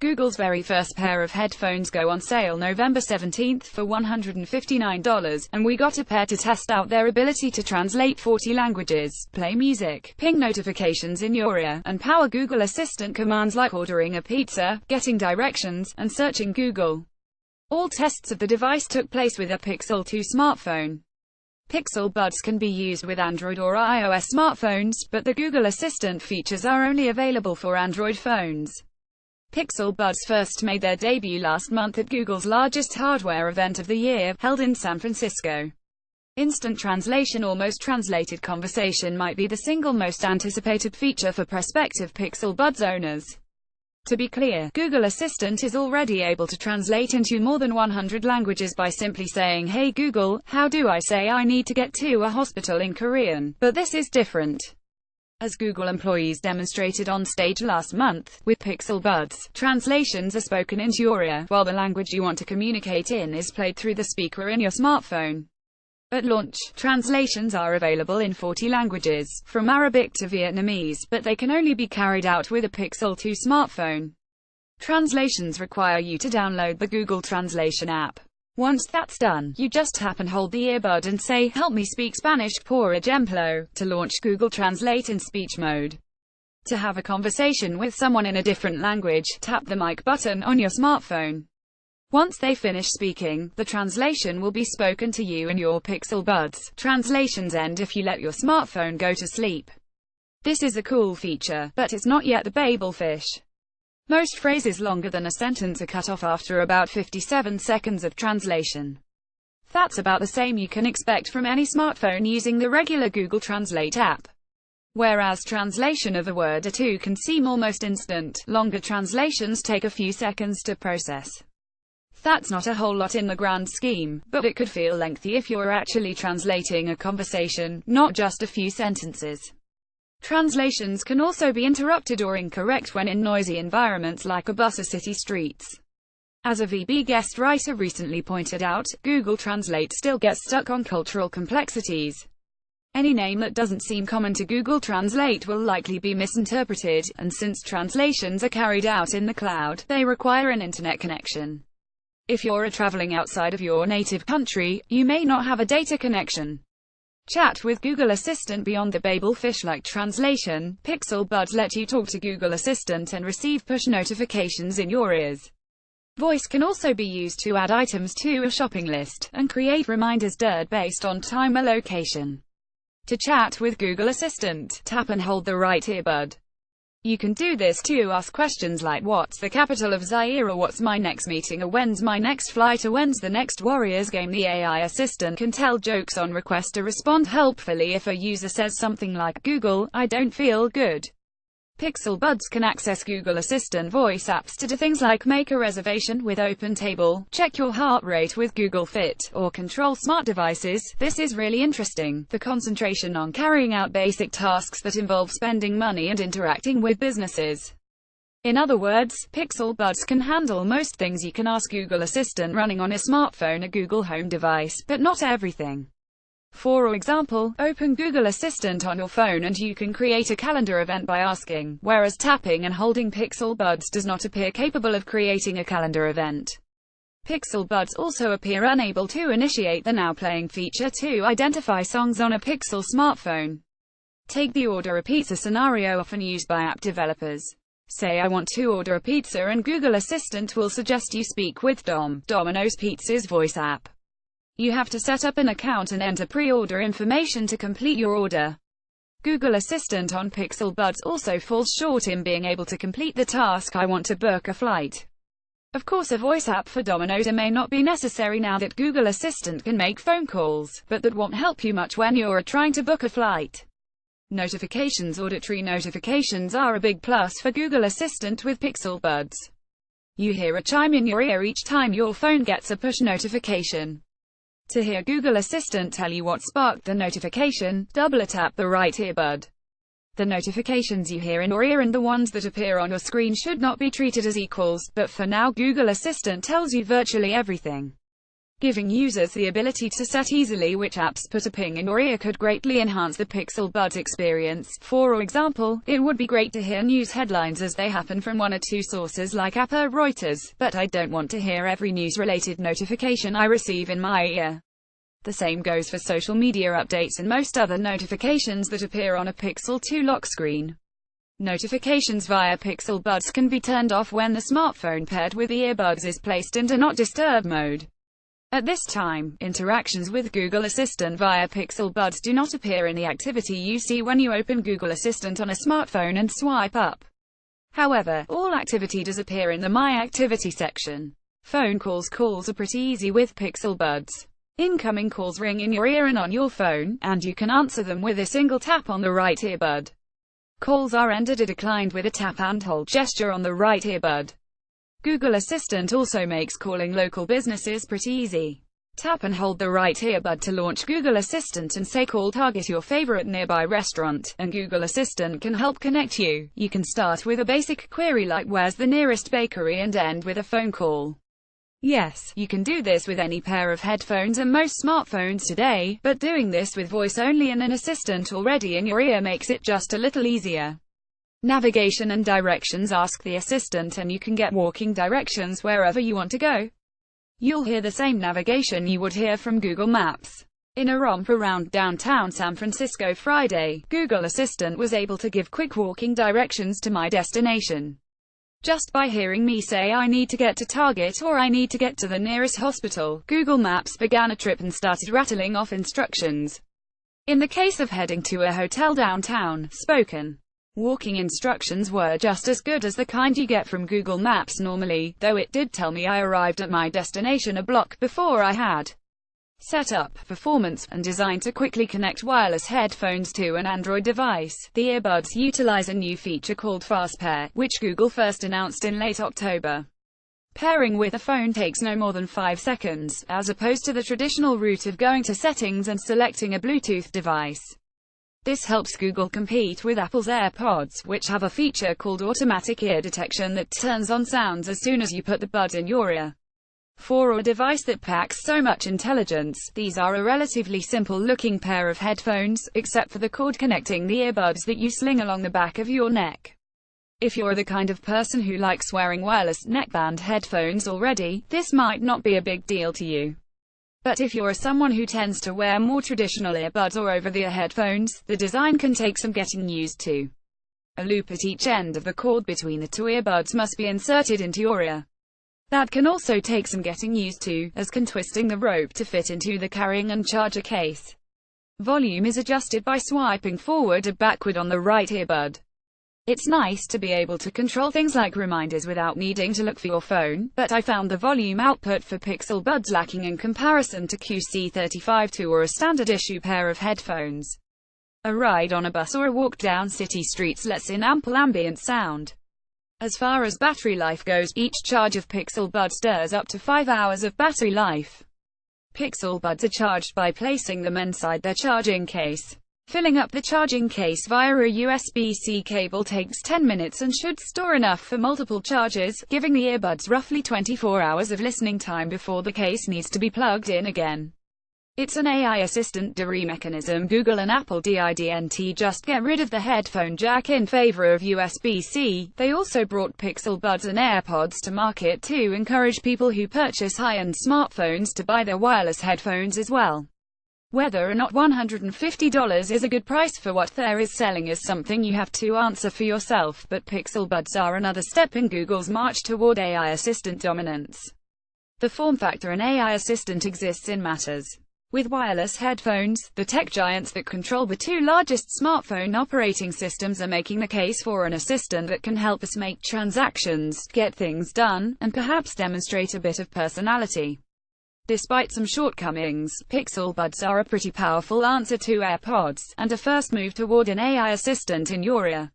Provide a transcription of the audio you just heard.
Google's very first pair of headphones go on sale November 17 for $159, and we got a pair to test out their ability to translate 40 languages, play music, ping notifications in your ear, and power Google Assistant commands like ordering a pizza, getting directions, and searching Google. All tests of the device took place with a Pixel 2 smartphone. Pixel Buds can be used with Android or iOS smartphones, but the Google Assistant features are only available for Android phones. Pixel Buds first made their debut last month at Google's largest hardware event of the year, held in San Francisco. Instant translation, almost translated conversation, might be the single most anticipated feature for prospective Pixel Buds owners. To be clear, Google Assistant is already able to translate into more than 100 languages by simply saying, "Hey Google, how do I say I need to get to a hospital in Korean?" But this is different. As Google employees demonstrated on stage last month, with Pixel Buds, translations are spoken into your ear, while the language you want to communicate in is played through the speaker in your smartphone. At launch, translations are available in 40 languages, from Arabic to Vietnamese, but they can only be carried out with a Pixel 2 smartphone. Translations require you to download the Google Translation app. Once that's done, you just tap and hold the earbud and say, "Help me speak Spanish, por ejemplo," to launch Google Translate in speech mode. To have a conversation with someone in a different language, tap the mic button on your smartphone. Once they finish speaking, the translation will be spoken to you in your Pixel Buds. Translations end if you let your smartphone go to sleep. This is a cool feature, but it's not yet the Babel fish. Most phrases longer than a sentence are cut off after about 57 seconds of translation. That's about the same you can expect from any smartphone using the regular Google Translate app. Whereas translation of a word or two can seem almost instant, longer translations take a few seconds to process. That's not a whole lot in the grand scheme, but it could feel lengthy if you're actually translating a conversation, not just a few sentences. Translations can also be interrupted or incorrect when in noisy environments like a bus or city streets. As a VB guest writer recently pointed out, Google Translate still gets stuck on cultural complexities. Any name that doesn't seem common to Google Translate will likely be misinterpreted, and since translations are carried out in the cloud, they require an internet connection. If you're traveling outside of your native country, you may not have a data connection. Chat with Google Assistant beyond the Babel fish-like translation. Pixel Buds let you talk to Google Assistant and receive push notifications in your ears. Voice can also be used to add items to a shopping list, and create reminders based on time or location. To chat with Google Assistant, tap and hold the right earbud. You can do this to ask questions like, "What's the capital of Zaire?" or "What's my next meeting?" or "When's my next flight?" or "When's the next Warriors game?" The AI assistant can tell jokes on request or respond helpfully if a user says something like, "Google, I don't feel good." Pixel Buds can access Google Assistant voice apps to do things like make a reservation with OpenTable, check your heart rate with Google Fit, or control smart devices. This is really interesting, the concentration on carrying out basic tasks that involve spending money and interacting with businesses. In other words, Pixel Buds can handle most things you can ask Google Assistant running on a smartphone or Google Home device, but not everything. For example, open Google Assistant on your phone and you can create a calendar event by asking, whereas tapping and holding Pixel Buds does not appear capable of creating a calendar event. Pixel Buds also appear unable to initiate the Now Playing feature to identify songs on a Pixel smartphone. Take the order a pizza scenario often used by app developers. Say I want to order a pizza and Google Assistant will suggest you speak with Domino's Pizza's voice app. You have to set up an account and enter pre-order information to complete your order. Google Assistant on Pixel Buds also falls short in being able to complete the task "I want to book a flight." Of course, a voice app for Domino's may not be necessary now that Google Assistant can make phone calls, but that won't help you much when you're trying to book a flight. Notifications. Auditory notifications are a big plus for Google Assistant with Pixel Buds. You hear a chime in your ear each time your phone gets a push notification. To hear Google Assistant tell you what sparked the notification, double tap the right earbud. The notifications you hear in your ear and the ones that appear on your screen should not be treated as equals, but for now Google Assistant tells you virtually everything. Giving users the ability to set easily which apps put a ping in your ear could greatly enhance the Pixel Buds experience. For example, it would be great to hear news headlines as they happen from one or two sources like AP or Reuters, but I don't want to hear every news-related notification I receive in my ear. The same goes for social media updates and most other notifications that appear on a Pixel 2 lock screen. Notifications via Pixel Buds can be turned off when the smartphone paired with the earbuds is placed in Do Not Disturb mode. At this time, interactions with Google Assistant via Pixel Buds do not appear in the activity you see when you open Google Assistant on a smartphone and swipe up. However, all activity does appear in the My Activity section. Phone calls are pretty easy with Pixel Buds. Incoming calls ring in your ear and on your phone, and you can answer them with a single tap on the right earbud. Calls are ended or declined with a tap and hold gesture on the right earbud. Google Assistant also makes calling local businesses pretty easy. Tap and hold the right earbud to launch Google Assistant and say call target your favorite nearby restaurant, and Google Assistant can help connect you. You can start with a basic query like where's the nearest bakery and end with a phone call. Yes, you can do this with any pair of headphones and most smartphones today, but doing this with voice only and an assistant already in your ear makes it just a little easier. Navigation and directions. Ask the assistant and you can get walking directions wherever you want to go. You'll hear the same navigation you would hear from Google Maps. In a romp around downtown San Francisco Friday, Google Assistant was able to give quick walking directions to my destination. Just by hearing me say I need to get to Target or I need to get to the nearest hospital, Google Maps began a trip and started rattling off instructions. In the case of heading to a hotel downtown, spoken walking instructions were just as good as the kind you get from Google Maps normally, though it did tell me I arrived at my destination a block before I had set up, performance, and designed to quickly connect wireless headphones to an Android device. The earbuds utilize a new feature called Fast Pair, which Google first announced in late October. Pairing with a phone takes no more than 5 seconds, as opposed to the traditional route of going to settings and selecting a Bluetooth device. This helps Google compete with Apple's AirPods, which have a feature called automatic ear detection that turns on sounds as soon as you put the bud in your ear. For a device that packs so much intelligence, these are a relatively simple-looking pair of headphones, except for the cord connecting the earbuds that you sling along the back of your neck. If you're the kind of person who likes wearing wireless neckband headphones already, this might not be a big deal to you. But if you're someone who tends to wear more traditional earbuds or over-the-ear headphones, the design can take some getting used to. A loop at each end of the cord between the two earbuds must be inserted into your ear. That can also take some getting used to, as can twisting the rope to fit into the carrying and charger case. Volume is adjusted by swiping forward or backward on the right earbud. It's nice to be able to control things like reminders without needing to look for your phone, but I found the volume output for Pixel Buds lacking in comparison to QC35-2 or a standard issue pair of headphones. A ride on a bus or a walk down city streets lets in ample ambient sound. As far as battery life goes, each charge of Pixel Buds stirs up to 5 hours of battery life. Pixel Buds are charged by placing them inside their charging case. Filling up the charging case via a USB-C cable takes 10 minutes and should store enough for multiple charges, giving the earbuds roughly 24 hours of listening time before the case needs to be plugged in again. It's an AI assistant DRI mechanism. Google and Apple didn't just get rid of the headphone jack in favor of USB-C, they also brought Pixel Buds and AirPods to market to encourage people who purchase high-end smartphones to buy their wireless headphones as well. Whether or not $150 is a good price for what they're selling is something you have to answer for yourself, but Pixel Buds are another step in Google's march toward AI assistant dominance. The form factor an AI assistant exists in matters. With wireless headphones, the tech giants that control the two largest smartphone operating systems are making the case for an assistant that can help us make transactions, get things done, and perhaps demonstrate a bit of personality. Despite some shortcomings, Pixel Buds are a pretty powerful answer to AirPods, and a first move toward an AI assistant in your ear.